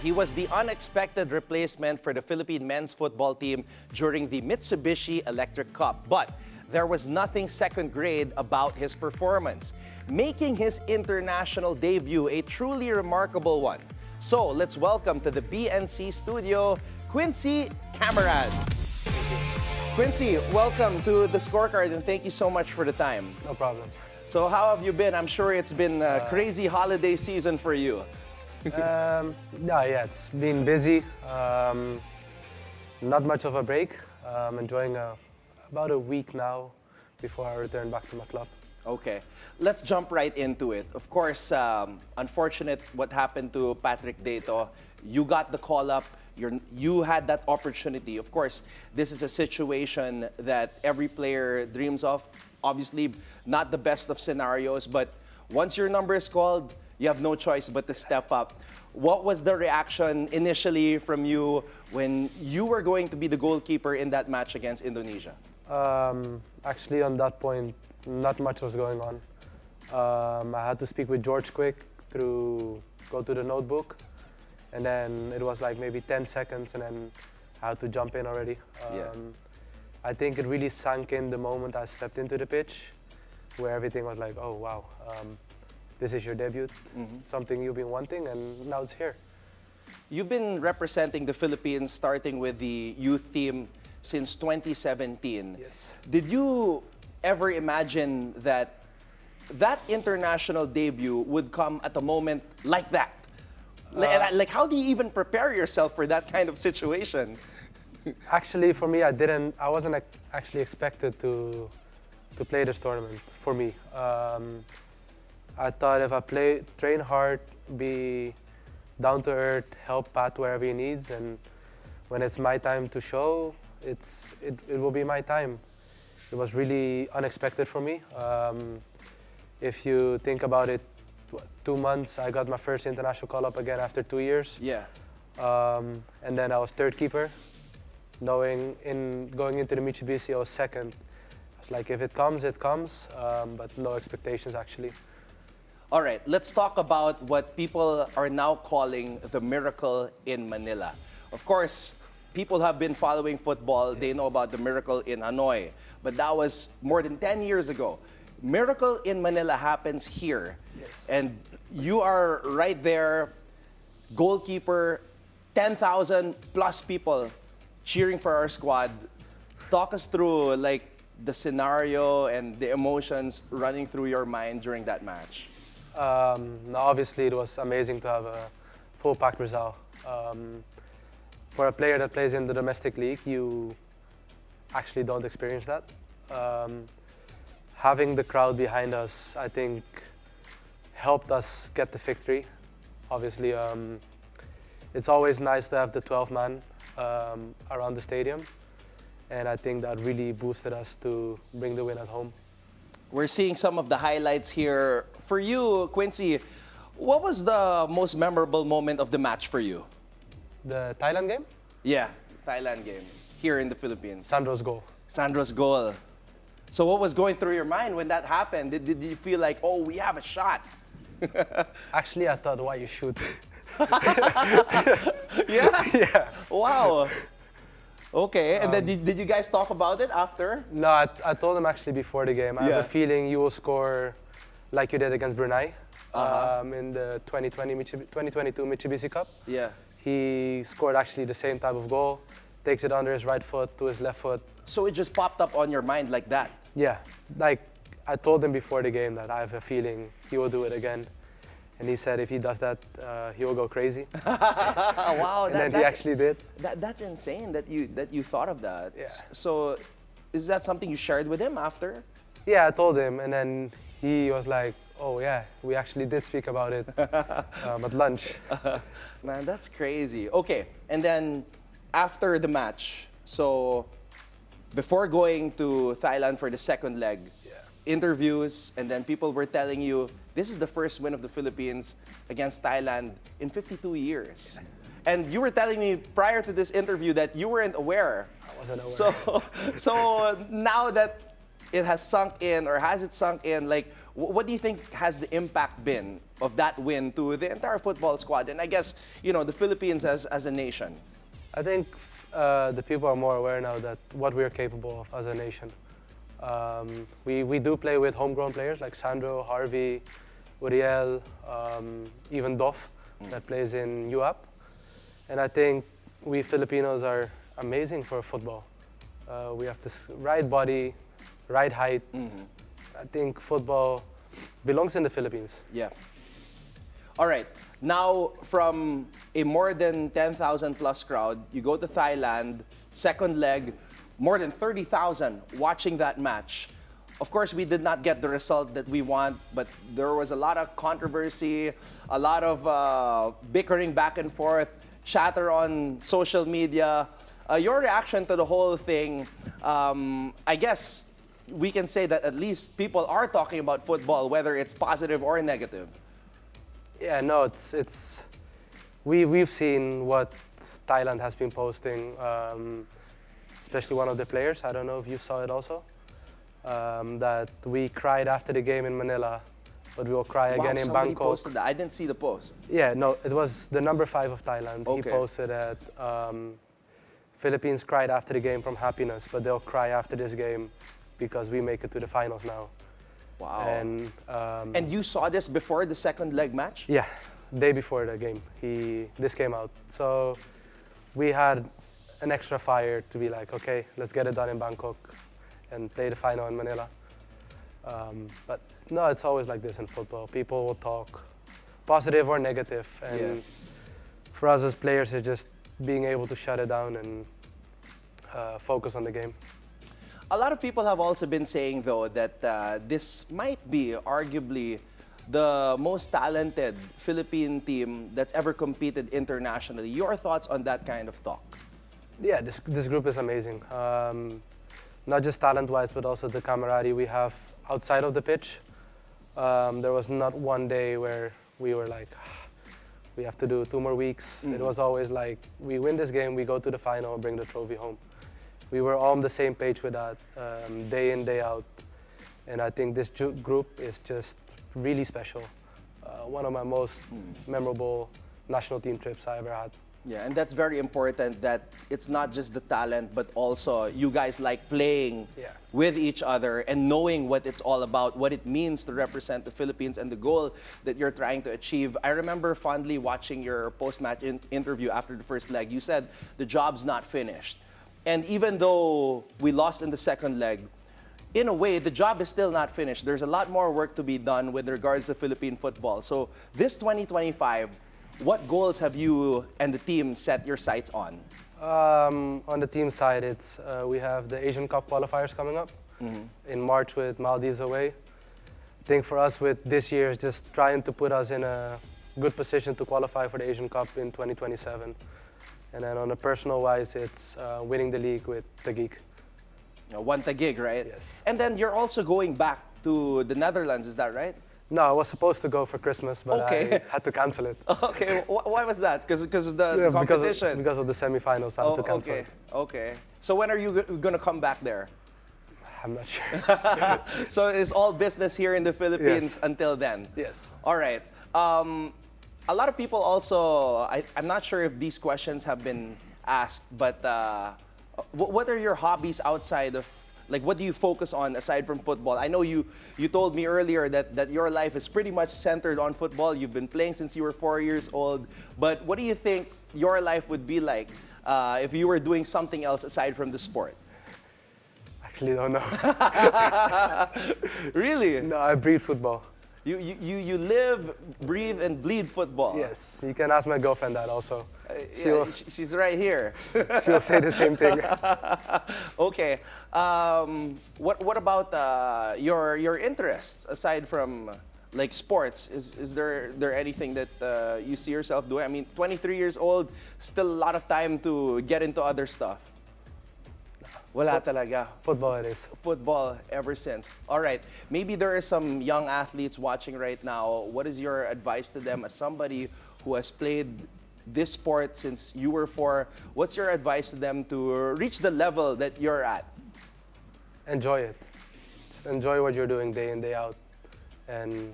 He was the unexpected replacement for the Philippine men's football team during the Mitsubishi Electric Cup. But there was nothing second grade about his performance, making his international debut a truly remarkable one. So let's welcome to the BNC studio, Quincy Kammeraad. Quincy, welcome to the Scorecard and thank you so much for the time. No problem. So how have you been? I'm sure it's been a crazy holiday season for you. Yeah, it's been busy. Not much of a break. Enjoying about a week now before I return back to my club. Okay, let's jump right into it. Of course, unfortunate what happened to Patrick Dato. You got the call up. You had that opportunity. Of course, this is a situation that every player dreams of. Obviously, not the best of scenarios, but once your number is called, you have no choice but to step up. What was the reaction initially from you when you were going to be the goalkeeper in that match against Indonesia? Actually, on that point, not much was going on. I had to speak with George quick go to the notebook, and then it was like maybe 10 seconds, and then I had to jump in already. I think it really sank in the moment I stepped into the pitch, where everything was like, oh wow, this is your debut, something you've been wanting, and now it's here. You've been representing the Philippines starting with the youth team since 2017. Yes. Did you ever imagine that international debut would come at a moment like that? Like, how do you even prepare yourself for that kind of situation? Actually, for me, I wasn't actually expected to play this tournament, for me. I thought if I train hard, be down to earth, help Pat wherever he needs, and when it's my time to show, it will be my time. It was really unexpected for me. If you think about it, 2 months, I got my first international call-up again after 2 years. Yeah. And then I was third keeper. Going into the Mitsubishi, I was second. I was like, if it comes, it comes, but no expectations actually. All right, let's talk about what people are now calling the miracle in Manila. Of course, people have been following football. Yes. They know about the miracle in Hanoi, but that was more than 10 years ago. Miracle in Manila happens here. Yes. And you are right there, goalkeeper, 10,000 plus people cheering for our squad. Talk us through like the scenario and the emotions running through your mind during that match. Obviously, it was amazing to have a full packed Rizal. For a player that plays in the domestic league, you actually don't experience that. Having the crowd behind us, I think, helped us get the victory. Obviously, it's always nice to have the 12-man around the stadium, and I think that really boosted us to bring the win at home. We're seeing some of the highlights here. For you, Quincy, what was the most memorable moment of the match for you? The Thailand game? Yeah, Thailand game, here in the Philippines. Sandro's goal. Sandro's goal. So what was going through your mind when that happened? Did you feel like, oh, we have a shot? Actually, I thought, why you shoot? Yeah? Yeah. Wow. Okay, and then did you guys talk about it after? No, I told him actually before the game. I have a feeling you will score like you did against Brunei in the 2022 Mitsubishi Cup. Yeah. He scored actually the same type of goal, takes it under his right foot to his left foot. So it just popped up on your mind like that? Yeah, like I told him before the game that I have a feeling he will do it again. And he said if he does that, he will go crazy. Wow, and then he actually did. That's insane that you thought of that. Yeah. So is that something you shared with him after? Yeah, I told him, and then he was like, oh yeah, we actually did speak about it at lunch. Man, that's crazy. Okay, and then after the match, so before going to Thailand for the second leg, interviews, and then people were telling you, this is the first win of the Philippines against Thailand in 52 years. And you were telling me prior to this interview that you weren't aware. I wasn't aware. So now that it has sunk in, or has it sunk in, like, What do you think has the impact been of that win to the entire football squad, and I guess, the Philippines as a nation? I think the people are more aware now that what we're capable of as a nation. We do play with homegrown players like Sandro, Harvey, Uriel, even Dov that plays in UAP. And I think we Filipinos are amazing for football. We have this right body, right height. I think football belongs in the Philippines. Yeah. All right. Now, from a more than 10,000 plus crowd, you go to Thailand, second leg, more than 30,000 watching that match. Of course, we did not get the result that we want, but there was a lot of controversy, a lot of bickering back and forth, chatter on social media. Your reaction to the whole thing, I guess we can say that at least people are talking about football, whether it's positive or negative. Yeah, no, we've seen what Thailand has been posting, especially one of the players. I don't know if you saw it also. That we cried after the game in Manila, but we will cry again in somebody Bangkok. Posted that. I didn't see the post. Yeah, no, it was the number 5 of Thailand. Okay. He posted that Philippines cried after the game from happiness, but they'll cry after this game because we make it to the finals now. Wow. And you saw this before the second leg match? yeah, day before the game, this came out. So we had an extra fire to be like, okay, let's get it done in Bangkok and play the final in Manila. But no, it's always like this in football. People will talk positive or negative, and for us as players, it's just being able to shut it down and focus on the game. A lot of people have also been saying, though, that this might be arguably the most talented Philippine team that's ever competed internationally. Your thoughts on that kind of talk? Yeah, this group is amazing. Not just talent-wise, but also the camaraderie we have outside of the pitch. There was not one day where we were like, we have to do 2 more weeks. It was always like, we win this game, we go to the final, bring the trophy home. We were all on the same page with that, day in, day out. And I think this group is just really special. One of my most memorable national team trips I ever had. Yeah, and that's very important, that it's not just the talent, but also you guys like playing with each other and knowing what it's all about, what it means to represent the Philippines and the goal that you're trying to achieve. I remember fondly watching your post-match interview after the first leg. You said the job's not finished. And even though we lost in the second leg, in a way, the job is still not finished. There's a lot more work to be done with regards to Philippine football. So this 2025, what goals have you and the team set your sights on? On the team side, it's we have the Asian Cup qualifiers coming up in March with Maldives away. I think for us with this year, it's just trying to put us in a good position to qualify for the Asian Cup in 2027. And then on a personal wise, it's winning the league with Taguig. One Taguig, right? Yes. And then you're also going back to the Netherlands, is that right? No, I was supposed to go for Christmas, but I had to cancel it. Okay, why was that? Because of the competition? Because of the semifinals, I had to cancel it. Okay. So when are you going to come back there? I'm not sure. So it's all business here in the Philippines until then? Yes. All right. A lot of people also, I'm not sure if these questions have been asked, but what are your hobbies outside of, like, what do you focus on aside from football? I know you told me earlier that your life is pretty much centered on football. You've been playing since you were 4 years old. But what do you think your life would be like if you were doing something else aside from the sport? Actually, don't know. Really? No, I breathe football. You live, breathe, and bleed football. Yes, you can ask my girlfriend that also. She's right here. She'll say the same thing. Okay. What about your interests aside from like sports? Is there anything that you see yourself doing? I mean, 23 years old, still a lot of time to get into other stuff. Wala talaga. Football it is. Football ever since. All right. Maybe there are some young athletes watching right now. What is your advice to them as somebody who has played this sport since you were 4? What's your advice to them to reach the level that you're at? Enjoy it. Just enjoy what you're doing day in, day out. and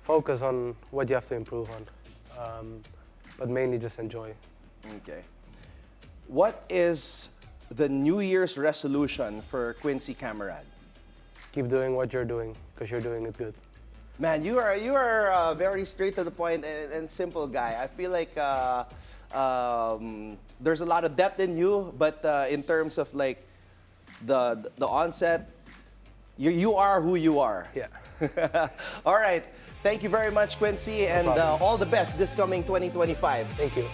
focus on what you have to improve on, but mainly just enjoy. Okay. What is the New Year's resolution for Quincy Kammeraad? Keep doing what you're doing because you're doing it good. Man, you are a very straight to the point and simple guy. I feel like there's a lot of depth in you, but in terms of like the onset, you are who you are. Yeah. All right. Thank you very much, Quincy, and problem. all the best this coming 2025. Thank you.